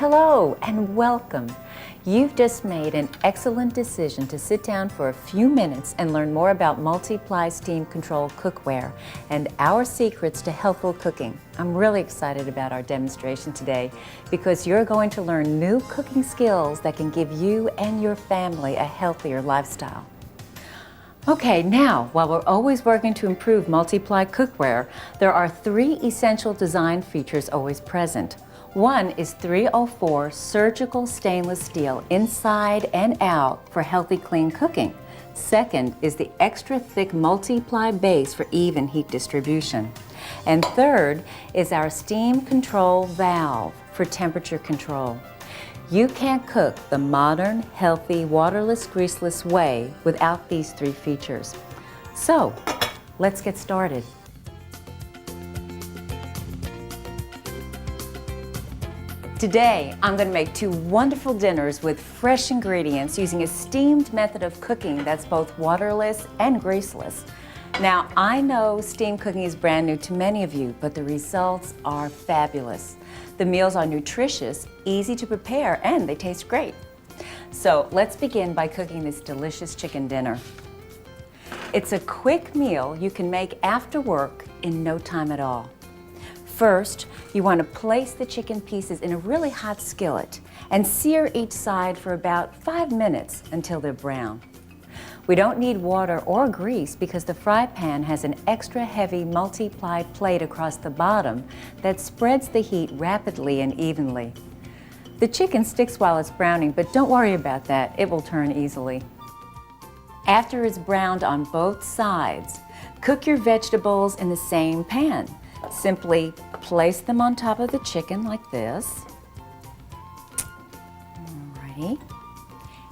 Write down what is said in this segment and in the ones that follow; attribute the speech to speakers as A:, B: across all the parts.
A: Hello and welcome. You've just made an excellent decision to sit down for a few minutes and learn more about Multi-Ply Steam Control cookware and our secrets to healthful cooking. I'm really excited about our demonstration today because you're going to learn new cooking skills that can give you and your family a healthier lifestyle. Okay, now, while we're always working to improve Multi-Ply cookware, there are three essential design features always present. One is 304 surgical stainless steel inside and out for healthy, clean cooking. Second is the extra thick Multi-Ply base for even heat distribution. And third is our steam control valve for temperature control. You can't cook the modern, healthy, waterless, greaseless way without these three features. So, let's get started. Today, I'm going to make two wonderful dinners with fresh ingredients using a steamed method of cooking that's both waterless and greaseless. Now, I know steam cooking is brand new to many of you, but the results are fabulous. The meals are nutritious, easy to prepare, and they taste great. So let's begin by cooking this delicious chicken dinner. It's a quick meal you can make after work in no time at all. First, you want to place the chicken pieces in a really hot skillet and sear each side for about 5 minutes until they're brown. We don't need water or grease because the fry pan has an extra heavy Multi-Ply plate across the bottom that spreads the heat rapidly and evenly. The chicken sticks while it's browning, but don't worry about that, it will turn easily. After it's browned on both sides, cook your vegetables in the same pan. Simply place them on top of the chicken like this. Alrighty.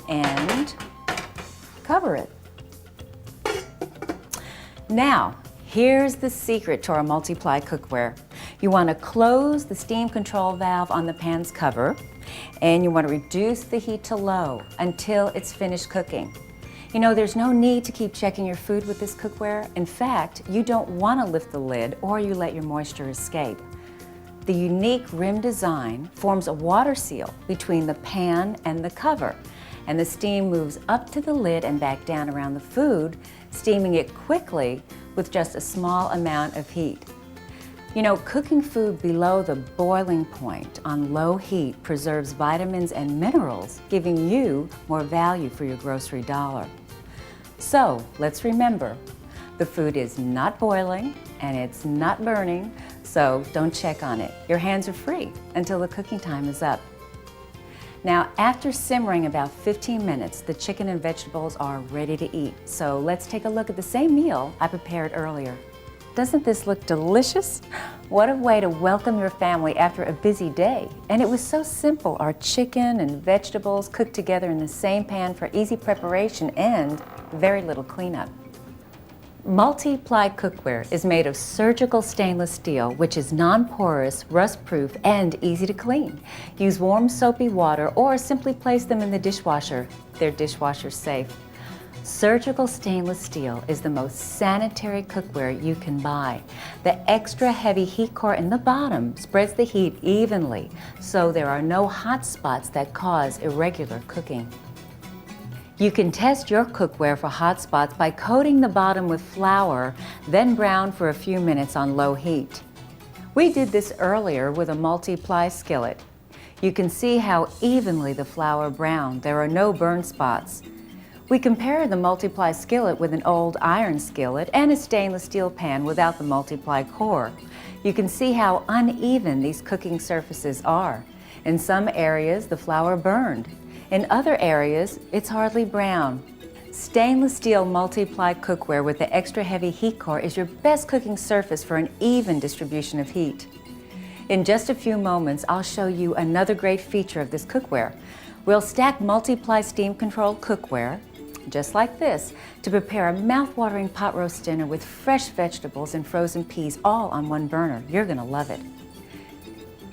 A: And cover it. Now, here's the secret to our Multi-Ply cookware. You want to close the steam control valve on the pan's cover, and you want to reduce the heat to low until it's finished cooking. You know, there's no need to keep checking your food with this cookware. In fact, you don't want to lift the lid or you let your moisture escape. The unique rim design forms a water seal between the pan and the cover, and the steam moves up to the lid and back down around the food, steaming it quickly with just a small amount of heat. You know, cooking food below the boiling point on low heat preserves vitamins and minerals, giving you more value for your grocery dollar. So, let's remember, the food is not boiling and it's not burning, so don't check on it. Your hands are free until the cooking time is up. Now, after simmering about 15 minutes, the chicken and vegetables are ready to eat. So let's take a look at the same meal I prepared earlier. Doesn't this look delicious? What a way to welcome your family after a busy day. And it was so simple. Our chicken and vegetables cooked together in the same pan for easy preparation and very little cleanup. Multi-Ply cookware is made of surgical stainless steel, which is non-porous, rust-proof, and easy to clean. Use warm soapy water or simply place them in the dishwasher. They're dishwasher safe. Surgical stainless steel is the most sanitary cookware you can buy. The extra heavy heat core in the bottom spreads the heat evenly, so there are no hot spots that cause irregular cooking. You can test your cookware for hot spots by coating the bottom with flour, then brown for a few minutes on low heat. We did this earlier with a Multi-Ply skillet. You can see how evenly the flour browned. There are no burn spots. We compare the Multi-Ply skillet with an old iron skillet and a stainless steel pan without the Multi-Ply core. You can see how uneven these cooking surfaces are. In some areas, the flour burned. In other areas, it's hardly brown. Stainless steel Multi-Ply cookware with the extra heavy heat core is your best cooking surface for an even distribution of heat. In just a few moments, I'll show you another great feature of this cookware. We'll stack Multi-Ply steam control cookware, just like this, to prepare a mouth-watering pot roast dinner with fresh vegetables and frozen peas all on one burner. You're gonna love it.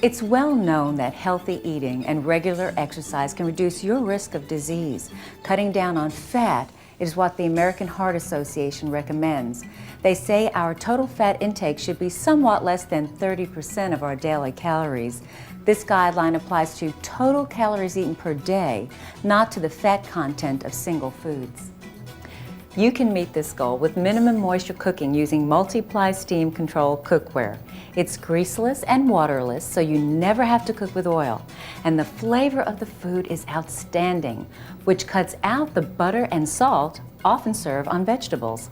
A: It's well known that healthy eating and regular exercise can reduce your risk of disease, cutting down on fat It is what the American Heart Association recommends. They say our total fat intake should be somewhat less than 30% of our daily calories. This guideline applies to total calories eaten per day, not to the fat content of single foods. You can meet this goal with minimum moisture cooking using Multiply Steam Control cookware. It's greaseless and waterless, so you never have to cook with oil. And the flavor of the food is outstanding, which cuts out the butter and salt often served on vegetables.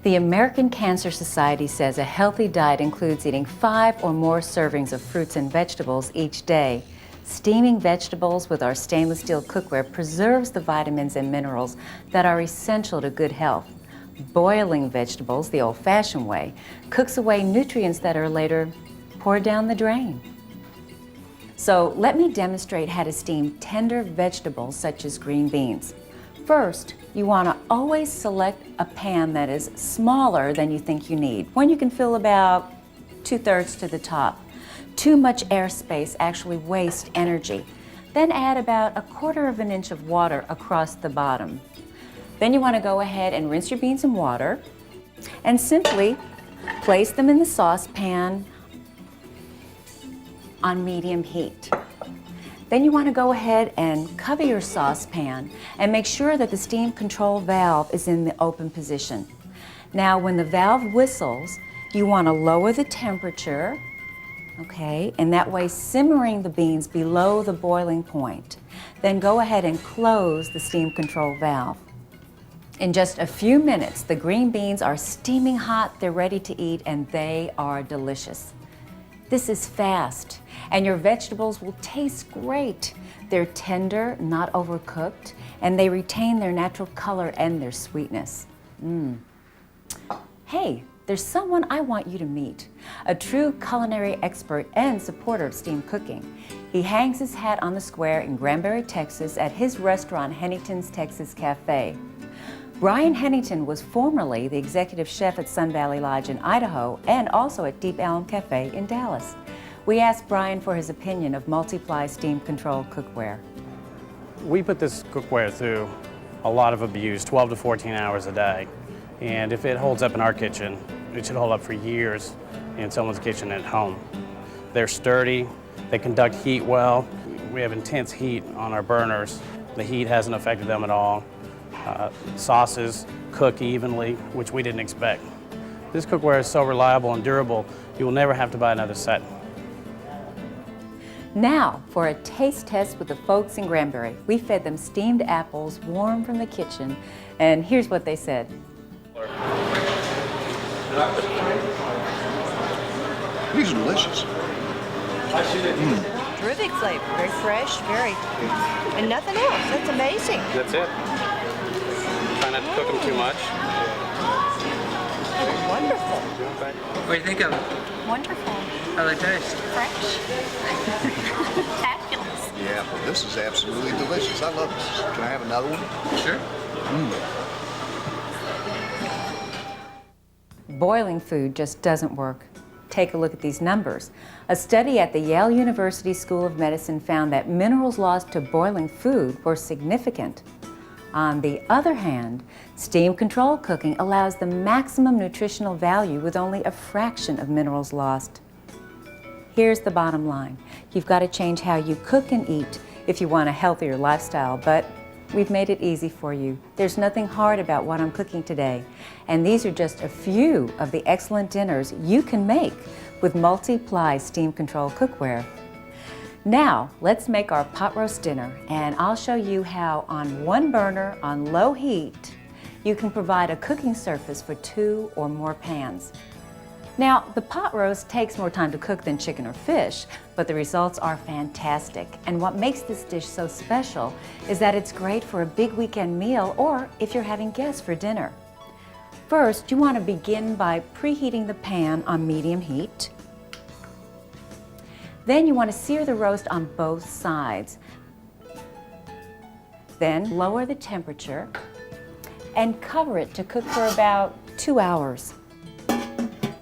A: The American Cancer Society says a healthy diet includes eating 5 or more servings of fruits and vegetables each day. Steaming vegetables with our stainless steel cookware preserves the vitamins and minerals that are essential to good health. Boiling vegetables, the old-fashioned way, cooks away nutrients that are later poured down the drain. So let me demonstrate how to steam tender vegetables such as green beans. First, you want to always select a pan that is smaller than you think you need, one you can fill about 2/3 to the top. Too much airspace actually wastes energy. Then add about 1/4 of an inch of water across the bottom. Then you want to go ahead and rinse your beans in water and simply place them in the saucepan on medium heat. Then you want to go ahead and cover your saucepan and make sure that the steam control valve is in the open position. Now, when the valve whistles, you want to lower the temperature, okay, and that way simmering the beans below the boiling point. Then go ahead and close the steam control valve. In just a few minutes, the green beans are steaming hot, they're ready to eat, and they are delicious. This is fast, and your vegetables will taste great. They're tender, not overcooked, and they retain their natural color and their sweetness. Hey, there's someone I want you to meet, a true culinary expert and supporter of steam cooking. He hangs his hat on the square in Granbury, Texas at his restaurant, Hennington's Texas Cafe. Brian Hennington was formerly the executive chef at Sun Valley Lodge in Idaho and also at Deep Elm Cafe in Dallas. We asked Brian for his opinion of Multiply Steam Control cookware.
B: We put this cookware through a lot of abuse, 12 to 14 hours a day. And if it holds up in our kitchen, it should hold up for years in someone's kitchen at home. They're sturdy, they conduct heat well. We have intense heat on our burners. The heat hasn't affected them at all. Sauces cook evenly, which we didn't expect. This cookware is so reliable and durable, you will never have to buy another set.
A: Now, for a taste test with the folks in Granbury. We fed them steamed apples warm from the kitchen, and here's what they said.
C: These are delicious.
D: Terrific flavor, very fresh, and nothing else. That's amazing.
B: That's it. Try not to cook them too much.
D: Wonderful.
E: What do you think of them?
F: Wonderful.
E: How they taste?
F: Fresh. Fabulous.
C: Yeah, well, this is absolutely delicious. I love this. Can I have another one?
E: Sure.
A: Boiling food just doesn't work. Take a look at these numbers. A study at the Yale University School of Medicine found that minerals lost to boiling food were significant. On the other hand, steam control cooking allows the maximum nutritional value with only a fraction of minerals lost. Here's the bottom line. You've got to change how you cook and eat if you want a healthier lifestyle, but we've made it easy for you. There's nothing hard about what I'm cooking today. And these are just a few of the excellent dinners you can make with Multiply Steam Control cookware. Now, let's make our pot roast dinner, and I'll show you how on one burner on low heat, you can provide a cooking surface for 2 or more pans. Now, the pot roast takes more time to cook than chicken or fish, but the results are fantastic. And what makes this dish so special is that it's great for a big weekend meal or if you're having guests for dinner. First, you want to begin by preheating the pan on medium heat. Then you want to sear the roast on both sides. Then lower the temperature and cover it to cook for about 2 hours.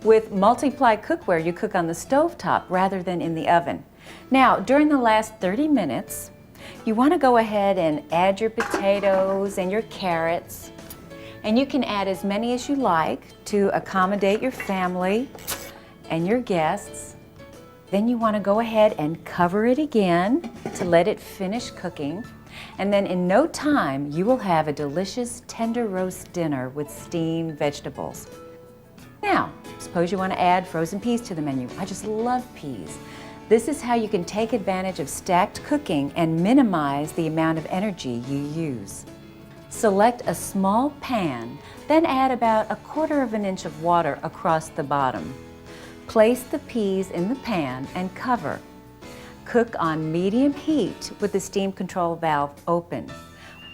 A: With Multiply cookware, you cook on the stovetop rather than in the oven. Now, during the last 30 minutes, you want to go ahead and add your potatoes and your carrots And you can add as many as you like to accommodate your family and your guests. Then you want to go ahead and cover it again to let it finish cooking. And then in no time, you will have a delicious tender roast dinner with steamed vegetables. Now, suppose you want to add frozen peas to the menu. I just love peas. This is how you can take advantage of stacked cooking and minimize the amount of energy you use. Select a small pan, then add about 1/4 of an inch of water across the bottom. Place the peas in the pan and cover. Cook on medium heat with the steam control valve open.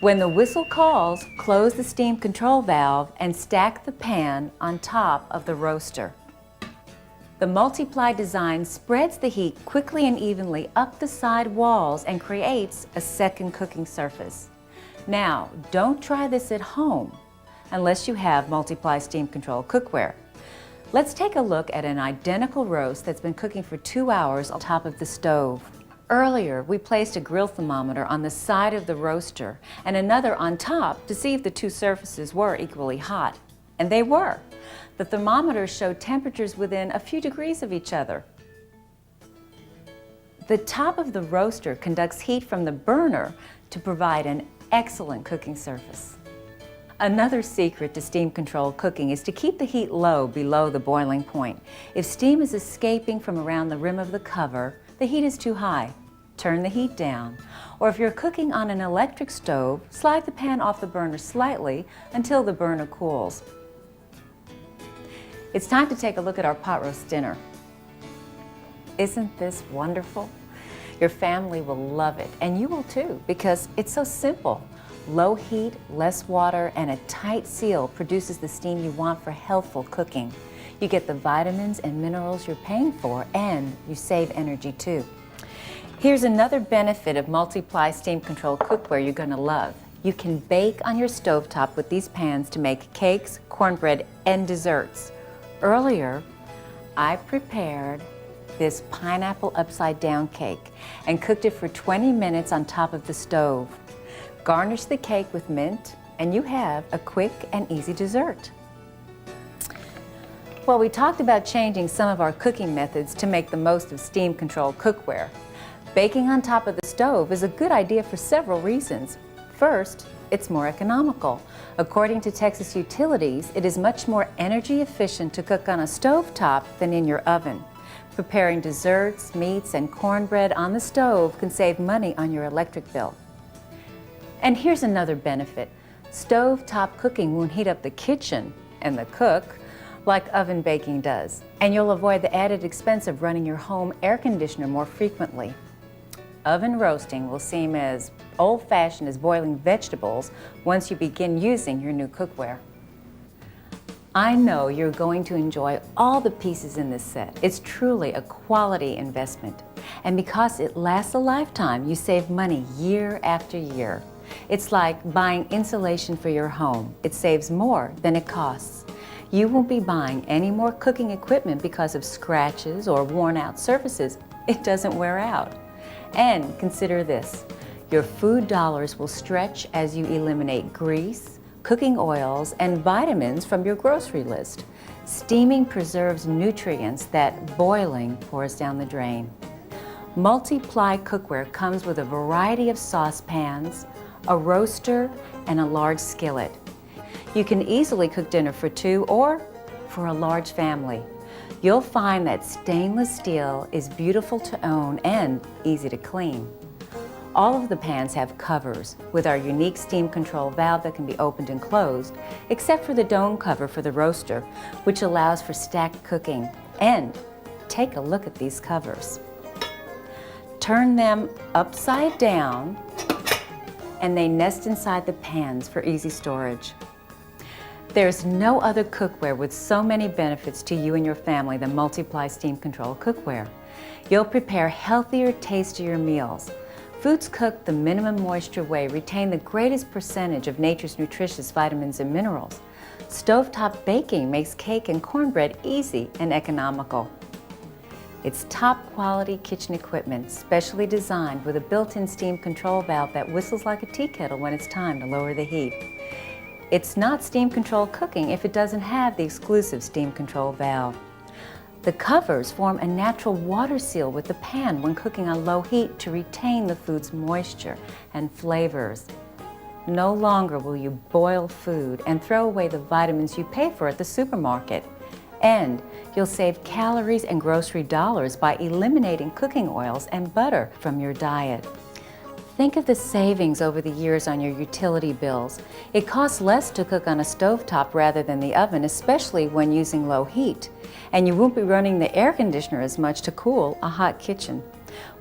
A: When the whistle calls, close the steam control valve and stack the pan on top of the roaster. The multiply design spreads the heat quickly and evenly up the side walls and creates a second cooking surface. Now, don't try this at home unless you have multiply steam control cookware. Let's take a look at an identical roast that's been cooking for 2 hours on top of the stove. Earlier, we placed a grill thermometer on the side of the roaster and another on top to see if the two surfaces were equally hot. And they were. The thermometers showed temperatures within a few degrees of each other. The top of the roaster conducts heat from the burner to provide an excellent cooking surface. Another secret to steam-controlled cooking is to keep the heat low below the boiling point. If steam is escaping from around the rim of the cover, the heat is too high. Turn the heat down. Or if you're cooking on an electric stove, slide the pan off the burner slightly until the burner cools. It's time to take a look at our pot roast dinner. Isn't this wonderful? Your family will love it, and you will too, because it's so simple. Low heat, less water, and a tight seal produces the steam you want for healthful cooking. You get the vitamins and minerals you're paying for, and you save energy too. Here's another benefit of multiply steam control cookware you're going to love. You can bake on your stovetop with these pans to make cakes, cornbread, and desserts. Earlier, I prepared this pineapple upside down cake and cooked it for 20 minutes on top of the stove. Garnish the cake with mint, and you have a quick and easy dessert. Well, we talked about changing some of our cooking methods to make the most of steam-controlled cookware. Baking on top of the stove is a good idea for several reasons. First, it's more economical. According to Texas Utilities, it is much more energy efficient to cook on a stovetop than in your oven. Preparing desserts, meats, and cornbread on the stove can save money on your electric bill. And here's another benefit. Stove-top cooking won't heat up the kitchen and the cook like oven baking does. And you'll avoid the added expense of running your home air conditioner more frequently. Oven roasting will seem as old-fashioned as boiling vegetables once you begin using your new cookware. I know you're going to enjoy all the pieces in this set. It's truly a quality investment. And because it lasts a lifetime, you save money year after year. It's like buying insulation for your home. It saves more than it costs. You won't be buying any more cooking equipment because of scratches or worn-out surfaces. It doesn't wear out. And consider this, your food dollars will stretch as you eliminate grease, cooking oils, and vitamins from your grocery list. Steaming preserves nutrients that boiling pours down the drain. Multiply cookware comes with a variety of saucepans, a roaster, and a large skillet. You can easily cook dinner for two or for a large family. You'll find that stainless steel is beautiful to own and easy to clean. All of the pans have covers with our unique steam control valve that can be opened and closed, except for the dome cover for the roaster, which allows for stacked cooking. And take a look at these covers. Turn them upside down, and they nest inside the pans for easy storage. There's no other cookware with so many benefits to you and your family than Multiply Steam Control cookware. You'll prepare healthier, tastier meals. Foods cooked the minimum moisture way retain the greatest percentage of nature's nutritious vitamins and minerals. Stovetop baking makes cake and cornbread easy and economical. It's top-quality kitchen equipment, specially designed with a built-in steam control valve that whistles like a tea kettle when it's time to lower the heat. It's not steam controlled cooking if it doesn't have the exclusive steam control valve. The covers form a natural water seal with the pan when cooking on low heat to retain the food's moisture and flavors. No longer will you boil food and throw away the vitamins you pay for at the supermarket. And you'll save calories and grocery dollars by eliminating cooking oils and butter from your diet. Think of the savings over the years on your utility bills. It costs less to cook on a stovetop rather than the oven, especially when using low heat. And you won't be running the air conditioner as much to cool a hot kitchen.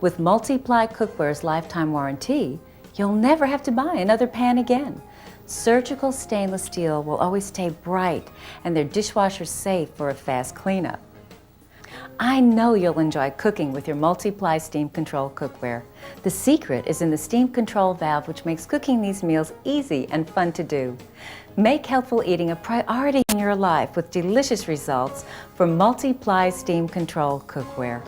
A: With Multi-Ply Cookware's lifetime warranty, you'll never have to buy another pan again. Surgical stainless steel will always stay bright, and they're dishwasher safe for a fast cleanup. I know you'll enjoy cooking with your Multi-Ply Steam Control Cookware. The secret is in the steam control valve, which makes cooking these meals easy and fun to do. Make healthful eating a priority in your life with delicious results from Multi-Ply Steam Control Cookware.